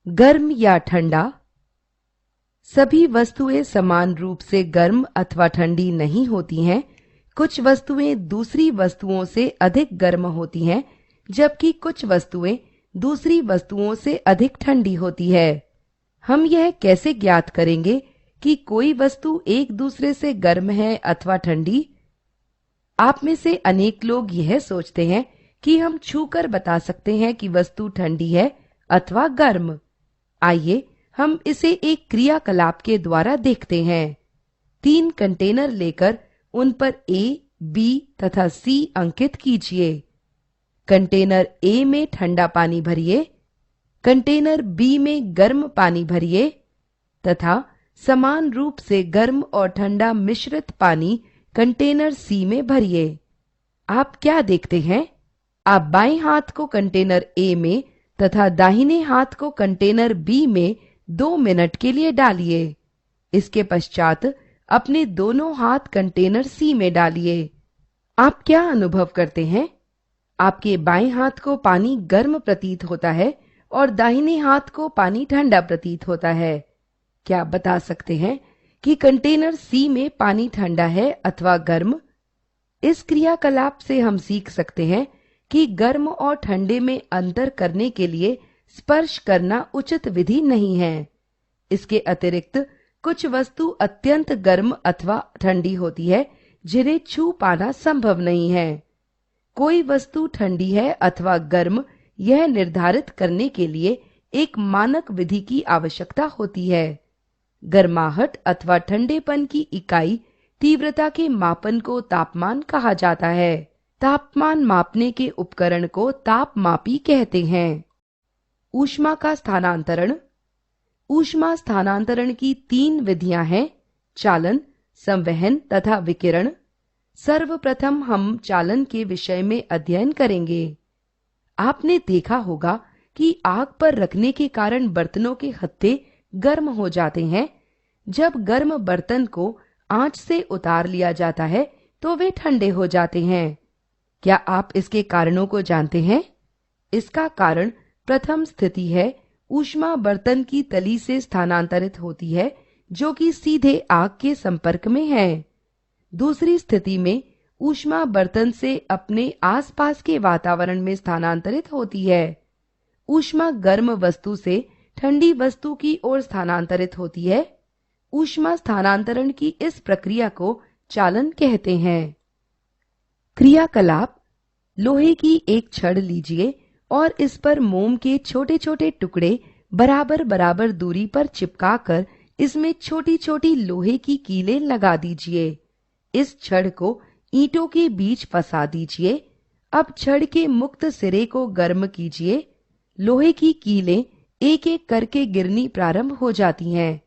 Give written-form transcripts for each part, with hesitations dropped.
गर्म या ठंडा। सभी वस्तुएं समान रूप से गर्म अथवा ठंडी नहीं होती हैं। कुछ वस्तुएं दूसरी वस्तुओं से अधिक गर्म होती हैं, जबकि कुछ वस्तुएं दूसरी वस्तुओं से अधिक ठंडी होती है। हम यह कैसे ज्ञात करेंगे कि कोई वस्तु एक दूसरे से गर्म है अथवा ठंडी? आप में से अनेक लोग यह सोचते हैं कि हम छूकर बता सकते हैं कि वस्तु ठंडी है अथवा गर्म। आइए हम इसे एक क्रियाकलाप के द्वारा देखते हैं। 3 कंटेनर लेकर उन पर A, B तथा C अंकित कीजिए। कंटेनर A में ठंडा पानी भरिए, कंटेनर B में गर्म पानी भरिए तथा समान रूप से गर्म और ठंडा मिश्रित पानी कंटेनर C में भरिए। आप क्या देखते हैं? आप बाएं हाथ को कंटेनर A में तथा दाहिने हाथ को कंटेनर B में 2 मिनट के लिए डालिए। इसके पश्चात अपने दोनों हाथ कंटेनर C में डालिए। आप क्या अनुभव करते हैं? आपके बाएं हाथ को पानी गर्म प्रतीत होता है और दाहिने हाथ को पानी ठंडा प्रतीत होता है। क्या आप बता सकते हैं कि कंटेनर C में पानी ठंडा है अथवा गर्म? इस क्रियाकलाप से हम सीख सकते हैं कि गर्म और ठंडे में अंतर करने के लिए स्पर्श करना उचित विधि नहीं है। इसके अतिरिक्त कुछ वस्तु अत्यंत गर्म अथवा ठंडी होती है जिन्हें छू पाना संभव नहीं है। कोई वस्तु ठंडी है अथवा गर्म, यह निर्धारित करने के लिए एक मानक विधि की आवश्यकता होती है। गर्माहट अथवा ठंडेपन की इकाई तीव्रता के मापन को तापमान कहा जाता है। तापमान मापने के उपकरण को तापमापी कहते हैं। ऊष्मा का स्थानांतरण। ऊष्मा स्थानांतरण की 3 विधियां हैं: चालन, संवहन तथा विकिरण। सर्वप्रथम हम चालन के विषय में अध्ययन करेंगे। आपने देखा होगा कि आग पर रखने के कारण बर्तनों के हत्थे गर्म हो जाते हैं। जब गर्म बर्तन को आंच से उतार लिया जाता है तो वे ठंडे हो जाते हैं। क्या आप इसके कारणों को जानते हैं? इसका कारण प्रथम स्थिति है, ऊष्मा बर्तन की तली से स्थानांतरित होती है जो कि सीधे आग के संपर्क में है। दूसरी स्थिति में ऊष्मा बर्तन से अपने आसपास के वातावरण में स्थानांतरित होती है। ऊष्मा गर्म वस्तु से ठंडी वस्तु की ओर स्थानांतरित होती है। ऊष्मा स्थानांतरण की इस प्रक्रिया को चालन कहते हैं। क्रियाकलाप। लोहे की एक छड़ लीजिए और इस पर मोम के छोटे छोटे टुकड़े बराबर बराबर दूरी पर चिपकाकर इसमें छोटी छोटी लोहे की कीलें लगा दीजिए। इस छड़ को ईंटों के बीच फंसा दीजिए। अब छड़ के मुक्त सिरे को गर्म कीजिए। लोहे की कीलें एक एक करके गिरनी प्रारंभ हो जाती हैं।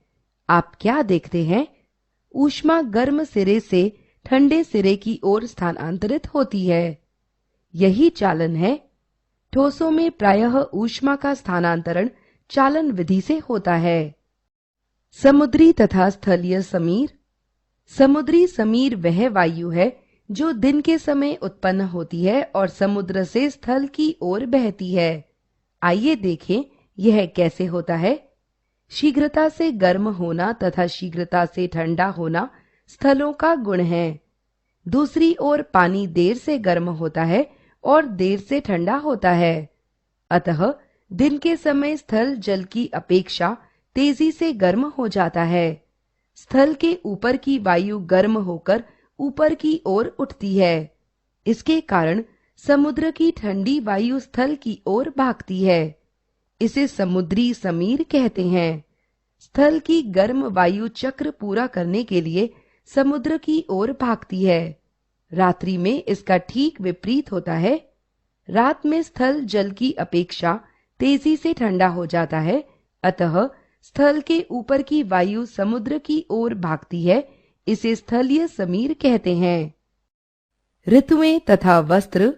आप क्या देखते हैं? ऊष्मा गर्म सिरे से ठंडे सिरे की ओर स्थानांतरित होती है। यही चालन है। ठोसों में प्रायः ऊष्मा का स्थानांतरण चालन विधि से होता है। समुद्री तथा स्थलीय समीर। समुद्री समीर वह वायु है जो दिन के समय उत्पन्न होती है और समुद्र से स्थल की ओर बहती है। आइए देखें यह कैसे होता है। शीघ्रता से गर्म होना तथा शीघ्रता से ठंडा होना स्थलों का गुण है। दूसरी ओर पानी देर से गर्म होता है और देर से ठंडा होता है। अतः दिन के समय स्थल जल की अपेक्षा तेजी से गर्म हो जाता है। स्थल के ऊपर की वायु गर्म होकर ऊपर की ओर उठती है। इसके कारण समुद्र की ठंडी वायु स्थल की ओर भागती है। इसे समुद्री समीर कहते हैं। स्थल की गर्म वायु चक्र पूरा करने के लिए समुद्र की ओर भागती है। रात्रि में इसका ठीक विपरीत होता है। रात में स्थल जल की अपेक्षा तेजी से ठंडा हो जाता है। अतः स्थल के ऊपर की वायु समुद्र की ओर भागती है। इसे स्थलीय समीर कहते हैं। ऋतुएं तथा वस्त्र।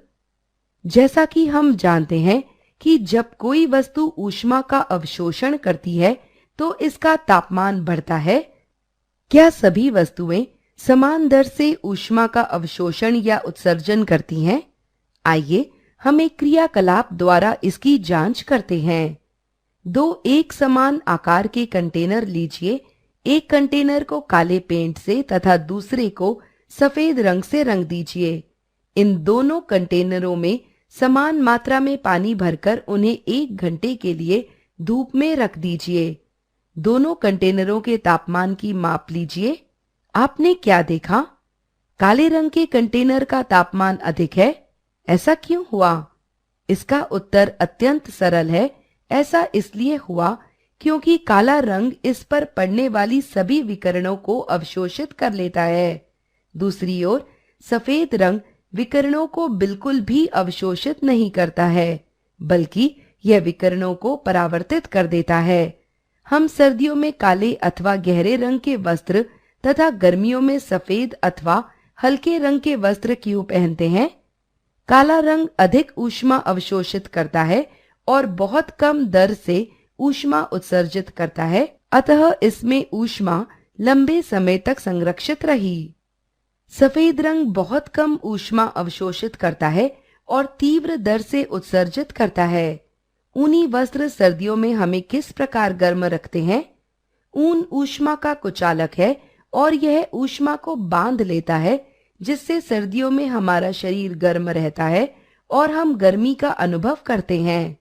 जैसा कि हम जानते हैं कि जब कोई वस्तु ऊष्मा का अवशोषण करती है तो इसका तापमान बढ़ता है। क्या सभी वस्तुएं समान दर से ऊष्मा का अवशोषण या उत्सर्जन करती हैं? आइए हम एक क्रियाकलाप द्वारा इसकी जांच करते हैं। दो एक समान आकार के कंटेनर लीजिए। एक कंटेनर को काले पेंट से तथा दूसरे को सफेद रंग से रंग दीजिए। इन दोनों कंटेनरों में समान मात्रा में पानी भरकर उन्हें 1 घंटे के लिए धूप में रख दीजिए। दोनों कंटेनरों के तापमान की माप लीजिए। आपने क्या देखा? काले रंग के कंटेनर का तापमान अधिक है। ऐसा क्यों हुआ? इसका उत्तर अत्यंत सरल है। ऐसा इसलिए हुआ क्योंकि काला रंग इस पर पड़ने वाली सभी विकिरणों को अवशोषित कर लेता है। दूसरी ओर सफेद रंग विकिरणों को बिल्कुल भी अवशोषित नहीं करता है, बल्कि यह विकिरणों को परावर्तित कर देता है। हम सर्दियों में काले अथवा गहरे रंग के वस्त्र तथा गर्मियों में सफेद अथवा हल्के रंग के वस्त्र क्यों पहनते हैं? काला रंग अधिक ऊष्मा अवशोषित करता है और बहुत कम दर से ऊष्मा उत्सर्जित करता है, अतः इसमें ऊष्मा लंबे समय तक संरक्षित रही। सफेद रंग बहुत कम ऊष्मा अवशोषित करता है और तीव्र दर से उत्सर्जित करता है। ऊनी वस्त्र सर्दियों में हमें किस प्रकार गर्म रखते हैं? ऊन ऊष्मा का कुचालक है और यह ऊष्मा को बांध लेता है, जिससे सर्दियों में हमारा शरीर गर्म रहता है और हम गर्मी का अनुभव करते हैं।